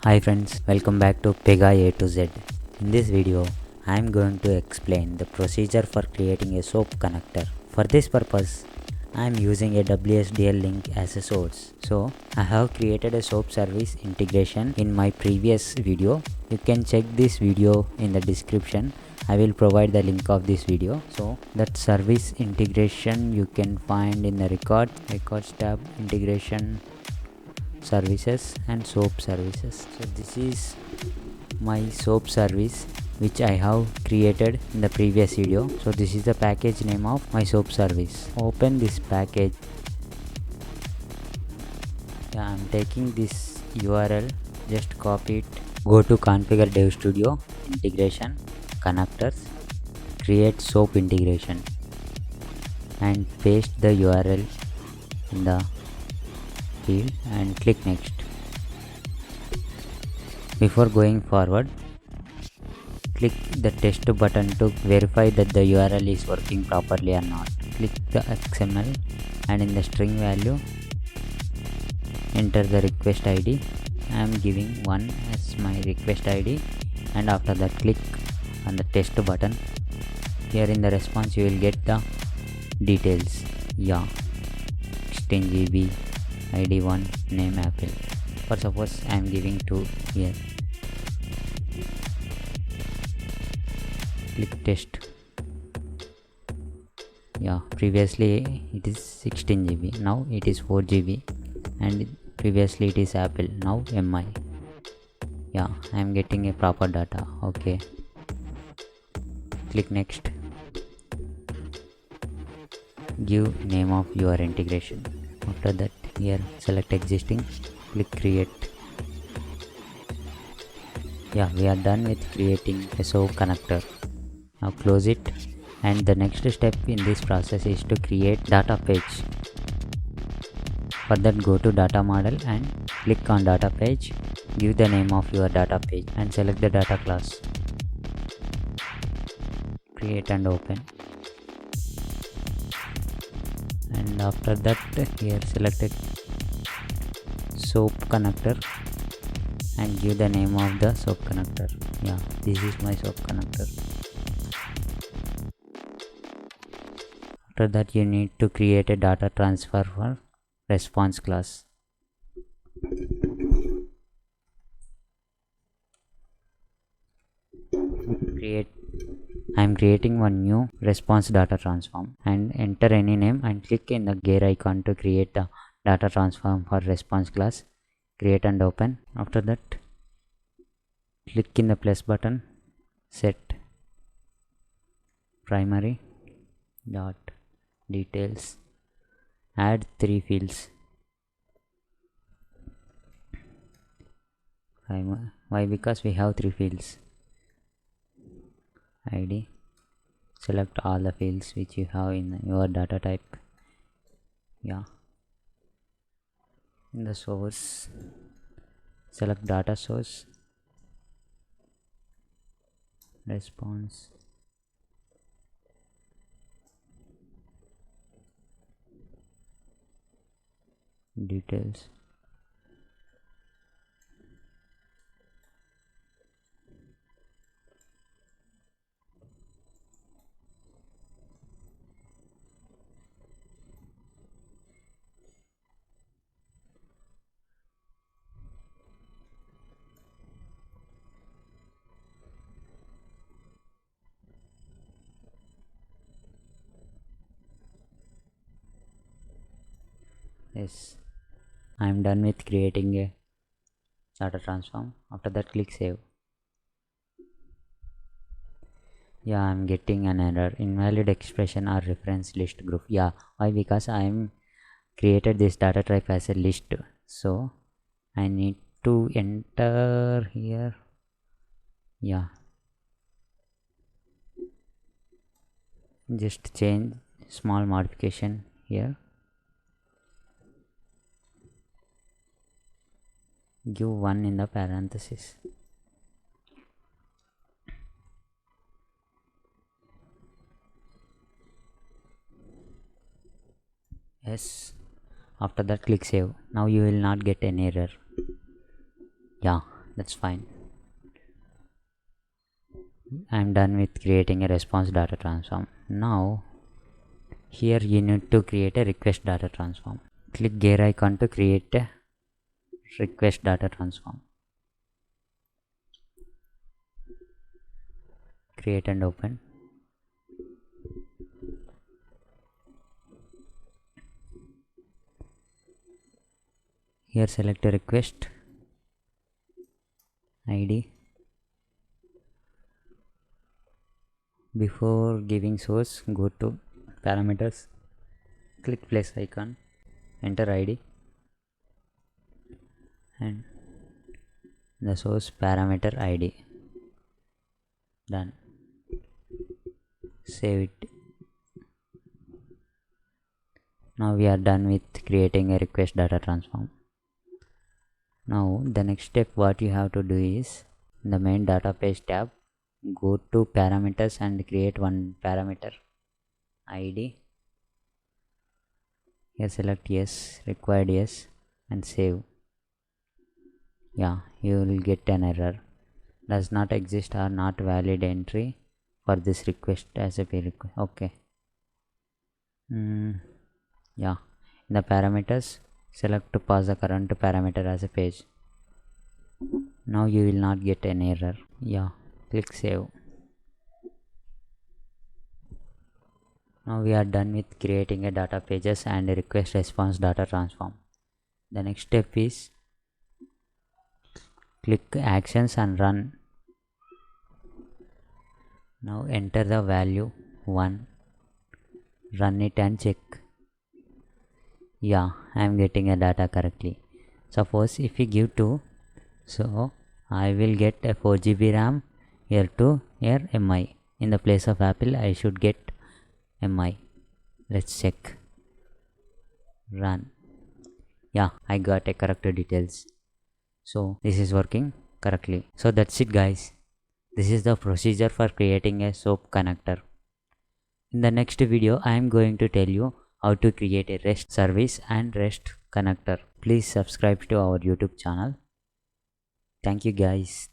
Hi friends, welcome back to Pega A to Z. In this video, I am going to explain the procedure for creating a SOAP connector. For this purpose, I am using a WSDL link as a source. So, I have created a SOAP service integration in my previous video. You can check this video in the description. I will provide the link of this video. So, that service integration you can find in the records tab, integration services and SOAP services. So this is my SOAP service which I have created in the previous video. So this is the package name of my SOAP service. Open this package. I'm taking this URL, just copy it, go to configure dev studio, integration, connectors, create SOAP integration and paste the URL in the field and click next. Before going forward, click the test button to verify that the URL is working properly or not. Click the XML and in the string value enter the request ID. I am giving 1 as my request ID and after that click on the test button. Here in the response you will get the details. 16 GB, ID 1, name Apple. For suppose I am giving 2 here. Click test. Previously it is 16 GB, now it is 4 GB and previously it is Apple, now MI. I am getting a proper data. Okay, click next. Give name of your integration. After that here select existing, click create. We are done with creating a SOAP connector. Now close it, and the next step in this process is to create data page. For that go to data model and click on data page. Give the name of your data page and select the data class. Create and open. And after that here select a SOAP connector and give the name of the SOAP connector. This is my SOAP connector. After that you need to create a data transfer for response class. I am creating one new response data transform and enter any name and click in the gear icon to create the data transform for response class. Create and open. After that click in the plus button, set primary dot details, add 3 fields. Why? Because we have 3 fields. ID, select all the fields which you have in your data type. In the source select data source, response, details, yes. I am done with creating a data transform. After that click save. I am getting an error, invalid expression or reference list group. Why? Because I am created this data type as a list, so I need to enter here. Just change small modification here. Give 1 in the parenthesis. Yes. After that click save. Now you will not get an error. That's fine. I'm done with creating a response data transform. Now here you need to create a request data transform. Click gear icon to create a request data transform. Create and open. Here select a request ID. Before giving source, go to parameters, click plus icon, enter ID and the source parameter ID. Done. Save it. Now we are done with creating a request data transform. Now the next step what you have to do is, in the main data page tab, go to parameters and create one parameter ID. Here select yes, required yes and save. Yeah, you will get an error. Does not exist or not valid entry for this request as a pay request. Okay. Yeah, in the parameters select to pass the current parameter as a page. Now you will not get an error. Yeah, click save. Now we are done with creating a data pages and a request response data transform. The next step is click actions and run. Now enter the value 1, run it and check. Yeah, I am getting a data correctly. Suppose if we give 2, so I will get a 4 GB RAM, here 2, here MI. In the place of Apple I should get MI. Let's check. Run. Yeah, I got a correct details. So this is working correctly. So that's it guys. This is the procedure for creating a SOAP connector. In the next video I am going to tell you how to create a REST service and REST connector. Please subscribe to our YouTube channel. Thank you guys.